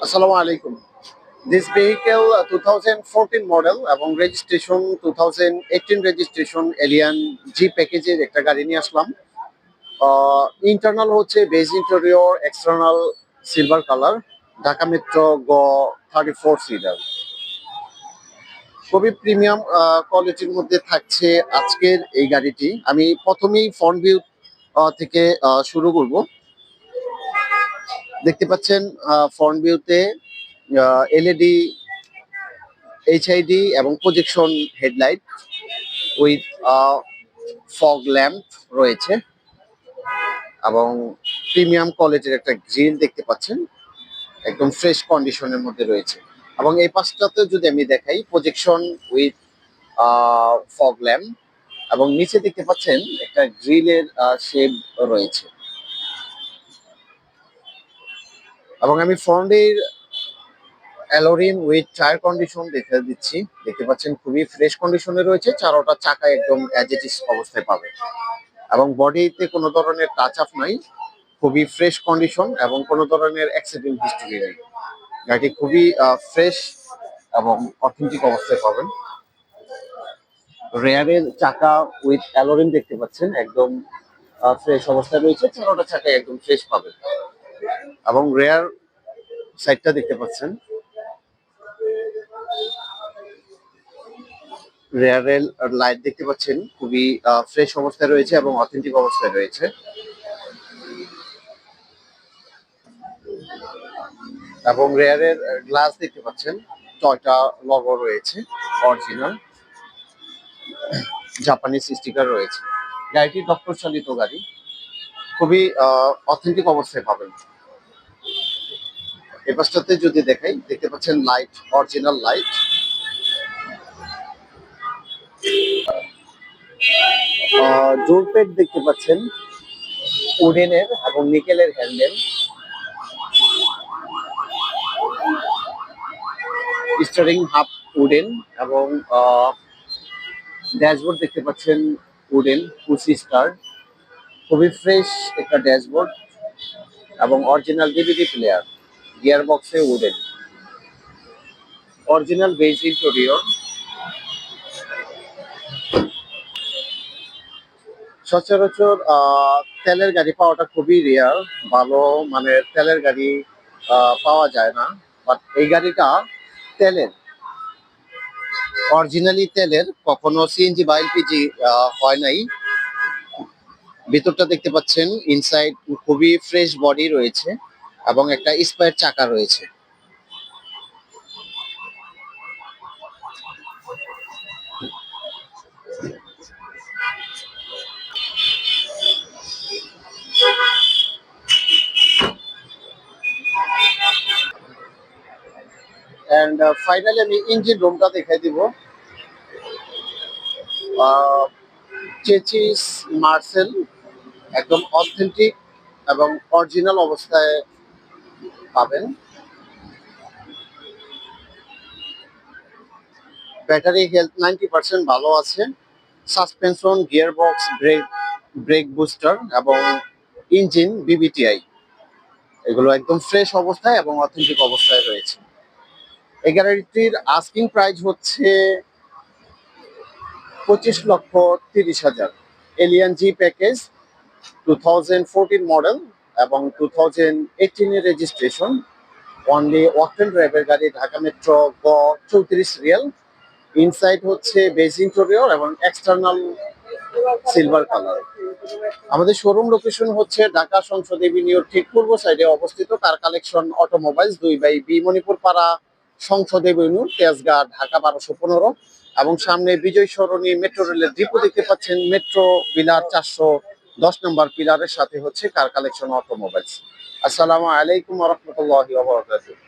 Assalamu alaikum. This vehicle 2014 model এবং registration 2018 registration alien জি প্যাকেজের একটা গাড়ি নিয়ে আসলাম। ইন্টারনাল হচ্ছে beige interior, external silver colour, Dhaka metro গ 34 সিটার। খুবই প্রিমিয়াম কোয়ালিটির মধ্যে থাকছে আজকের এই গাড়িটি। আমি প্রথমেই ফ্রন্ট ভিউ থেকে শুরু করব। দেখতে পাচ্ছেন ফ্রন্ট ভিউতে এলইডি এইচআইডি এবং projection headlight with fog lamp রয়েছে এবং প্রিমিয়াম কোয়ালিটির একটা গ্রিল দেখতে পাচ্ছেন, একদম ফ্রেশ কন্ডিশনের মধ্যে রয়েছে। এবং এই পাশটাতে যদি আমি দেখাই, প্রজেকশন উইথ ফগ ল্যাম্প এবং নিচে দেখতে পাচ্ছেন একটা গ্রিলের শেড রয়েছে। এবং আমি ফ্রন্টের অ্যালোরিম উইথ টায়ার কন্ডিশন দেখে দিচ্ছি। দেখতে পাচ্ছেন খুবই ফ্রেশ কন্ডিশনে রয়েছে, চারোটা চাকা একদম অ্যাজ ইট ইজ অবস্থায় পাবে এবং বডিতে কোনো ধরনের টাচ আপ নাই, খুবই ফ্রেশ কন্ডিশন এবং কোনো ধরনের অ্যাক্সিডেন্ট হিস্টরি নেই। গাড়িটি খুবই ফ্রেশ এবং অথেন্টিক অবস্থায় পাবেন। রেয়ারের চাকা উইথ অ্যালোরিম দেখতে পাচ্ছেন, একদম ফ্রেশ অবস্থায় রয়েছে, চারোটা চাকা একদম ফ্রেশ পাবেন। এবং রেয়ার সাইডটা দেখতে পাচ্ছেন, রেয়ারের লাইট দেখতে পাচ্ছেন খুবই ফ্রেশ অবস্থায় রয়েছে এবং অথেন্টিক অবস্থায় রয়েছে। এবং রেয়ারের গ্লাস দেখতে পাচ্ছেন, টয়টা লোগো রয়েছে, অরিজিনাল জাপানিজ স্টিকার রয়েছে। গাড়িটি ডক্টর চালিত গাড়ি, খুবই অথেন্টিক অবস্থায় পাবেন। এই পাশটাতে যদি দেখাই, দেখতে পাচ্ছেন লাইট, অরিজিনাল লাইট। ডোর প্যাড দেখতে পাচ্ছেন উডেনের এবং নিকেলের হ্যান্ডেল। স্টিয়ারিং হাফ উডেন এবং ড্যাশবোর্ড দেখতে পাচ্ছেন উডেন, পুসি স্টার। খুবই ফ্রেশ একটা ড্যাশবোর্ড এবং অরিজিনাল ডিভিডি প্লেয়ার, গিয়ার বক্সে উডেন, অরিজিনাল বেজ ইন্টেরিয়র। সচরাচর তেলের গাড়ি পাওয়াটা খুবই রেয়ার, ভালো মানের তেলের গাড়ি পাওয়া যায় না। বাট এই গাড়িটা তেলের, অরিজিনালি তেলের, কখনো সিএনজি বা এলপিজি হয় নাই। ভিতরটা দেখতে পাচ্ছেন, ইনসাইড খুবই ফ্রেশ বডি রয়েছে এবং একটা স্পেয়ার চাকা রয়েছে। এন্ড ফাইনালি আমি ইঞ্জিন রুমটা দেখাই দিব। চেচিস মার্সেল, একদম অথেন্টিক এবং অরিজিনাল অবস্থায় পাবেন। ব্যাটারি হেলথ 90% ভালো আছে। Suspension, gear box, brake booster এবং ইঞ্জিন বিবিটিআই, এগুলো একদম ফ্রেশ অবস্থায় এবং অথেন্টিক অবস্থায় রয়েছে। এই গাড়িটির আস্কিং প্রাইস হচ্ছে 25,30,000। এলিয়ান জি প্যাকেজ, 2014 মডেল এবং 2018 এর রেজিস্ট্রেশন, অনলি ওয়াকটেন ড্রাইভের গাড়ি, ঢাকা মেট্রো গ 34 রিয়াল। ইনসাইড হচ্ছে বেজ ইন্টেরিয়র এবং এক্সটার্নাল সিলভার কালার। আমাদের শোরুম লোকেশন হচ্ছে ঢাকা সংসদ এভিনিউর ঠিক পূর্ব সাইডে অবস্থিত কার কালেকশন অটোমোবাইলস, 2/বি মণিপুর পাড়া, সংসদ এভিনিউ, তেজগাঁ, ঢাকা 1215। এবং সামনে বিজয় সরণি মেট্রো রেলের ডিপো দেখতে পাচ্ছেন, মেট্রো পিলার 410 নম্বর পিলারের সাথে হচ্ছে কার কালেকশন অটোমোবাইলস। আসসালামু আলাইকুম ওয়া রাহমাতুল্লাহি ওয়া বারাকাতুহু।